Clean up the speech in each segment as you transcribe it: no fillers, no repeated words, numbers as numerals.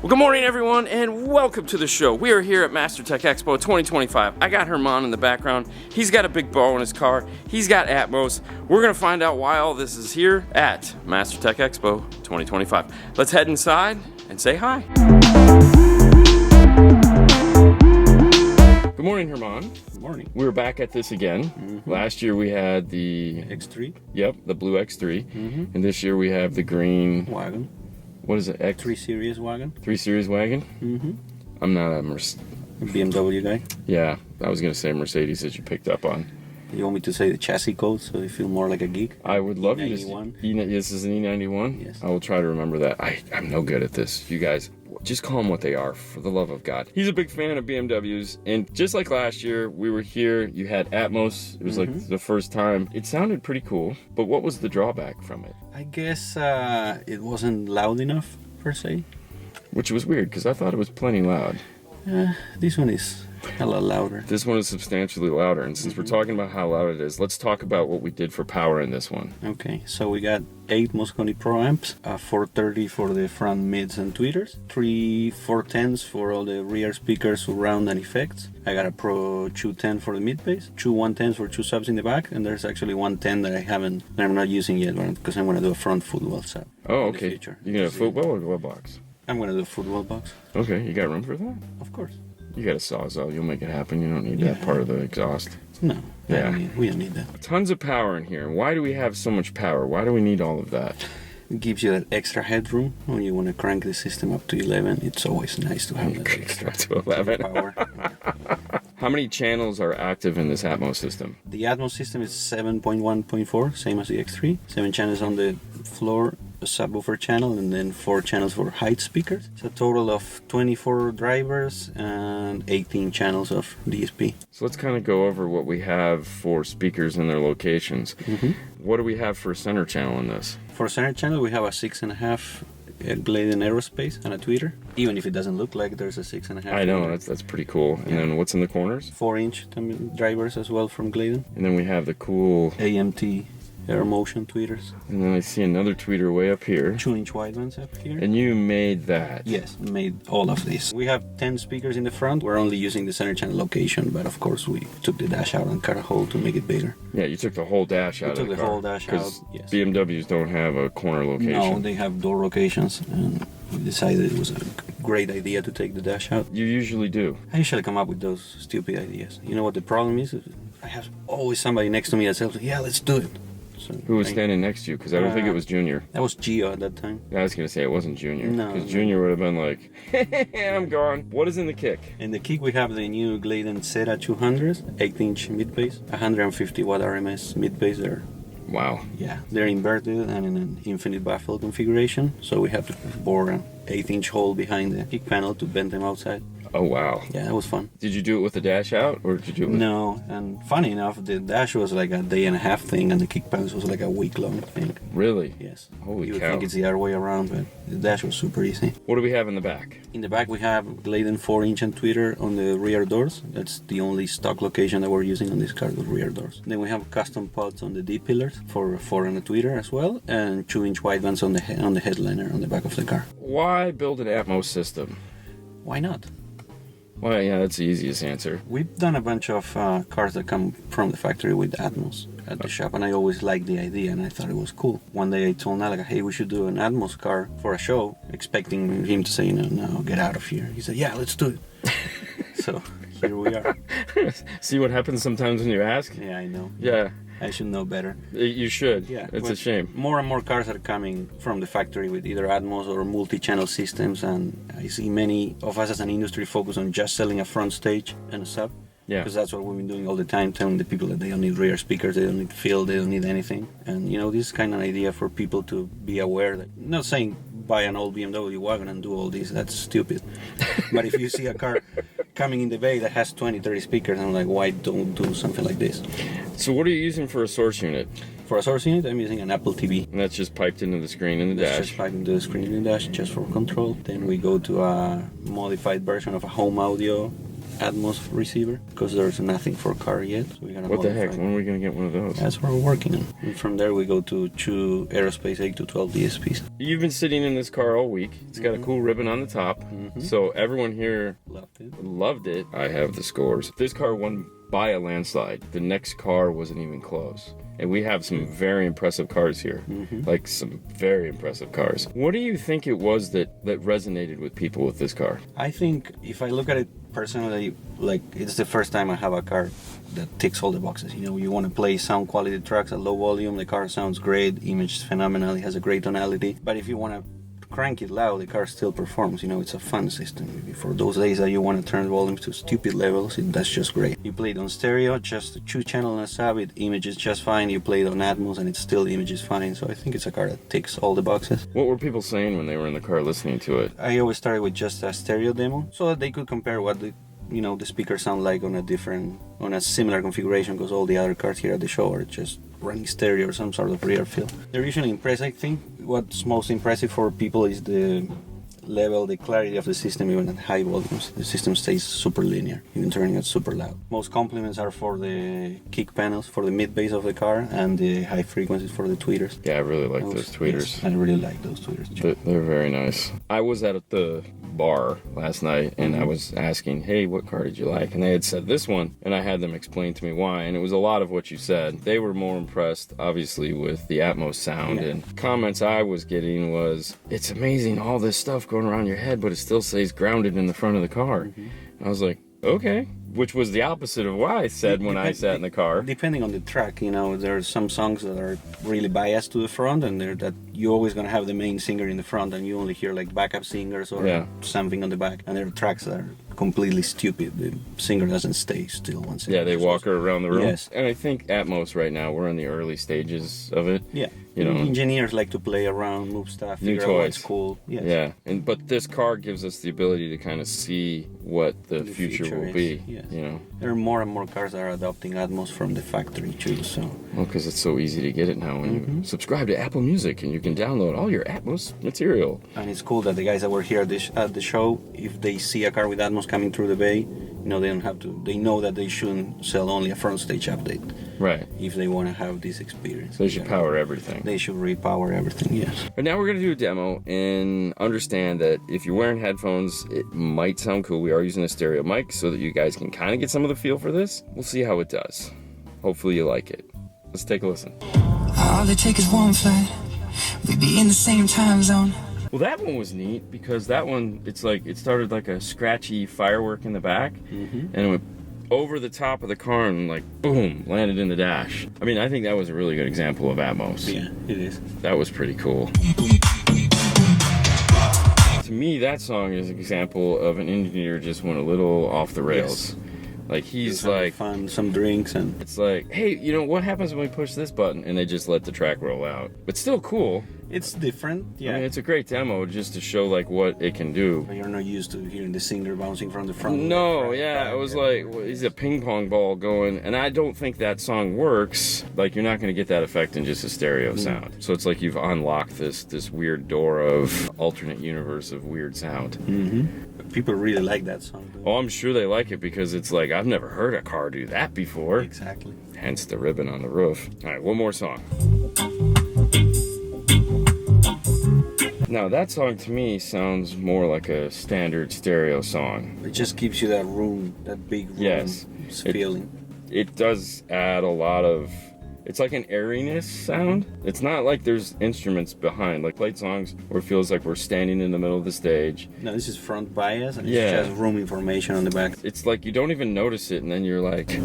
Well, good morning, everyone, and welcome to the show. We are here at MasterTech Expo 2025. I got Herman in the background. He's got a big bow in his car. He's got Atmos. We're going to find out why all this is here at MasterTech Expo 2025. Let's head inside and say hi. Good morning, Herman. Good morning. We're back at this again. Last year we had the X3. Yep, the blue X3. And this year we have the green Wagon. What is it? 3 Series wagon. 3 Series wagon? I'm not a BMW guy. Yeah, I was going to say Mercedes that you picked up on. You want me to say the chassis code so you feel more like a geek? I would love you to E91. This is an E91? Yes. I will try to remember that. I'm no good at this. You guys, just call them what they are, for the love of God. He's a big fan of BMWs, and just like last year, we were here, you had Atmos. It was like the first time. It sounded pretty cool, but what was the drawback from it? I guess it wasn't loud enough, per se. Which was weird, because I thought it was plenty loud. This one is a lot louder. This one is substantially louder, and since we're talking about how loud it is, let's talk about what we did for power in this one. Okay, so we got 8 Mosconi Pro amps, 430 for the front mids and tweeters, 3 410s for all the rear speakers, surround and effects. I got a Pro 210 for the mid bass, 2 110s for 2 subs in the back, and there's actually 110 that I'm not using yet because I'm going to do a front footwell sub. Oh, okay. You gonna have a footwell or glove box? I'm going to do a footwell box. Okay, you got room for that? Of course. You got a Sawzall, you'll make it happen. You don't need that part of the exhaust. No, Yeah. we don't need that. Tons of power in here. Why do we have so much power? Why do we need all of that? It gives you that extra headroom when you want to crank the system up to 11. It's always nice to have that extra Up to 11. power. How many channels are active in this Atmos system? The Atmos system is 7.1.4, same as the X3. 7 channels on the floor, a subwoofer channel, and then 4 channels for height speakers. It's a total of 24 drivers and 18 channels of DSP. So let's kind of go over what we have for speakers and their locations. What do we have for center channel in this? For center channel, we have a 6.5 Glidden Aerospace and a tweeter. Even if it doesn't look like there's a 6.5. I know, that's pretty cool. And then what's in the corners? 4-inch drivers as well from Glidden. And then we have the cool AMT Air Motion tweeters. And then I see another tweeter way up here. 2-inch wide ones up here. And you made that? Yes, made all of this. We have 10 speakers in the front. We're only using the center channel location, but of course we took the dash out and cut a hole to make it bigger. Yeah, you took the whole dash out of the car. We took the whole dash out, yes. BMWs don't have a corner location. No, they have door locations, and we decided it was a great idea to take the dash out. You usually do. I usually come up with those stupid ideas. You know what the problem is? I have always somebody next to me that says, yeah, let's do it. So Who was standing next to you? Because I don't think it was Junior. That was Gio at that time. I was going to say it wasn't Junior. No. Because Junior would have been like, I'm gone. What is in the kick? In the kick, we have the new Glidden Zeta 200s, 8-inch mid-bass, 150 watt RMS mid-bass there. Wow. Yeah, they're inverted and in an infinite baffle configuration, so we have to bore an 8-inch hole behind the kick panel to bend them outside. Oh, wow. Yeah, that was fun. Did you do it with the dash out, or did you do it with... No, and funny enough, the dash was like a day and a half thing, and the kick panels was like a week-long thing. Really? Yes. Holy you would cow. think it's the other way around, but the dash was super easy. What do we have in the back? In the back, we have Glidden 4-inch and tweeter on the rear doors. That's the only stock location that we're using on this car, the rear doors. Then we have custom pods on the D-pillars for a 4 and a tweeter as well, and 2-inch wide ones on the headliner on the back of the car. Why build an Atmos system? Why not? Well, yeah, that's the easiest answer. We've done a bunch of cars that come from the factory with Atmos at the shop, and I always liked the idea, and I thought it was cool. One day I told Nalaga, hey, we should do an Atmos car for a show, expecting him to say, no, get out of here. He said, yeah, let's do it. So here we are. See what happens sometimes when you ask? Yeah, I know. Yeah. I should know better. You should. Yeah, it's a shame. More and more cars are coming from the factory with either Atmos or multi-channel systems, and I see many of us as an industry focus on just selling a front stage and a sub. Yeah. Because that's what we've been doing all the time, telling the people that they don't need rear speakers, they don't need fill, they don't need anything. And this is kind of an idea for people to be aware that, not saying buy an old BMW wagon and do all this, that's stupid. But if you see a car coming in the bay that has 20, 30 speakers, I'm like, why don't do something like this? So what are you using for a source unit? For a source unit, I'm using an Apple TV. And that's just piped into the screen in the That's dash? just piped into the screen in the dash, just for control. Then we go to a modified version of a home audio Atmos receiver because there's nothing for car yet. So we gotta What the heck? modify. When are we gonna get one of those? That's what we're working on. And from there we go to 2 Aerospace 8 to 12 DSPs. You've been sitting in this car all week. It's got a cool ribbon on the top. So everyone here loved it. I have the scores. This car won by a landslide. The next car wasn't even close. And we have some very impressive cars here. Like some very impressive cars. What do you think it was that resonated with people with this car? I think if I look at it personally, like it's the first time I have a car that ticks all the boxes. You know, you want to play sound quality tracks at low volume, the car sounds great, image is phenomenal, it has a great tonality. But if you want to crank it loud, the car still performs. You know, it's a fun system. For those days that you want to turn volumes to stupid levels, that's just great. You play it on stereo, just a 2-channel and a sub, it images just fine. You play it on Atmos and it still images fine. So I think it's a car that ticks all the boxes. What were people saying when they were in the car listening to it? I always started with just a stereo demo so that they could compare what the speakers sound like on a similar configuration, because all the other cars here at the show are just running stereo or some sort of rear field. They're usually impressed. I think what's most impressive for people is the clarity of the system. Even at high volumes, the system stays super linear, even turning it super loud. Most compliments are for the kick panels, for the mid bass of the car, and the high frequencies for the tweeters. Yeah, I really like those tweeters. Yes, I really like those tweeters. They're very nice. I was at the bar last night and I was asking, hey, what car did you like? And they had said this one, and I had them explain to me why, and it was a lot of what you said. They were more impressed, obviously, with the Atmos sound, and comments I was getting was, it's amazing all this stuff going around your head, but it still stays grounded in the front of the car. And I was like, okay. Which was the opposite of what I said when I sat in the car. Depending on the track, you know, there are some songs that are really biased to the front, and that you're always going to have the main singer in the front, and you only hear like backup singers or something on the back. And there are tracks that are completely stupid. The singer doesn't stay still once. Yeah, they walk her around the room. Yes. And I think Atmos right now, we're in the early stages of it. Yeah. You know, engineers like to play around, move stuff, figure out what's cool. Yes. Yeah, but this car gives us the ability to kind of see what the future will be. Yes. You know, there are more and more cars that are adopting Atmos from the factory too. So. Well, because it's so easy to get it now. When you subscribe to Apple Music, and you can download all your Atmos material. And it's cool that the guys that were here at the show, if they see a car with Atmos coming through the bay, you know, they don't have to. They know that they shouldn't sell only a front stage update. Right. If they want to have this experience. They should power everything. They should repower everything, yes. But now we're going to do a demo and understand that if you're wearing headphones, it might sound cool. We are using a stereo mic so that you guys can kind of get some of the feel for this. We'll see how it does. Hopefully you like it. Let's take a listen. All it takes is one flight. We'd be in the same time zone. Well, that one was neat because that one, it started like a scratchy firework in the back, and it went over the top of the car and like boom, landed in the dash. I mean, I think that was a really good example of Atmos. Yeah, it is. That was pretty cool. To me, that song is an example of an engineer just went a little off the rails. Yes. Like he's like fun, some drinks, and it's like, hey, you know what happens when we push this button? And they just let the track roll out. But still cool. It's different, yeah. I mean, it's a great demo just to show like what it can do. But you're not used to hearing the singer bouncing from the front. No, yeah, it was like, well, he's a ping pong ball going, and I don't think that song works. Like, you're not going to get that effect in just a stereo sound. So it's like you've unlocked this weird door of alternate universe of weird sound. People really like that song, though. Oh, I'm sure they like it because it's like, I've never heard a car do that before. Exactly. Hence the ribbon on the roof. All right, one more song. Now, that song to me sounds more like a standard stereo song. It just gives you that room, that big room feeling. It does add a lot of... It's like an airiness sound. It's not like there's instruments behind. Like played songs where it feels like we're standing in the middle of the stage. No, this is front bias and it's just room information on the back. It's like you don't even notice it and then you're like...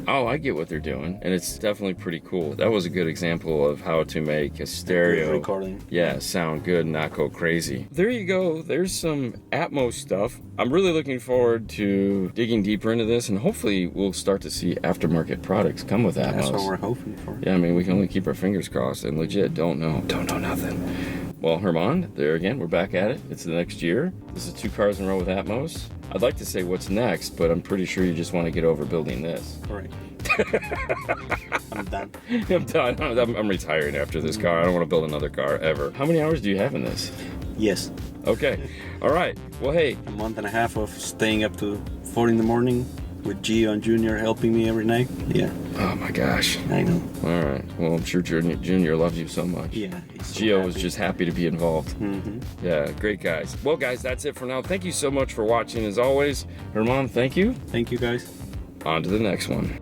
Oh, I get what they're doing, and it's definitely pretty cool. That was a good example of how to make a stereo recording. Yeah, sound good and not go crazy. There you go. There's some Atmos stuff. I'm really looking forward to digging deeper into this, and hopefully we'll start to see aftermarket products come with Atmos. That's what we're hoping for. Yeah, I mean, we can only keep our fingers crossed, and legit don't know nothing. Well, Herman, there again, we're back at it. It's the next year. This is 2 cars in a row with Atmos. I'd like to say what's next, but I'm pretty sure you just want to get over building this. Correct. I'm done. I'm done. I'm retiring after this car. I don't want to build another car ever. How many hours do you have in this? Yes. Okay. All right. Well, hey. A month and a half of staying up to 4 in the morning with Gio and Junior helping me every night. Yeah. Oh my gosh. I know. All right. Well, I'm sure Junior loves you so much. Yeah. He's so Gio happy. was just happy to be involved. Yeah, great guys. Well, guys, that's it for now. Thank you so much for watching. As always, Herman, thank you. Thank you, guys. On to the next one.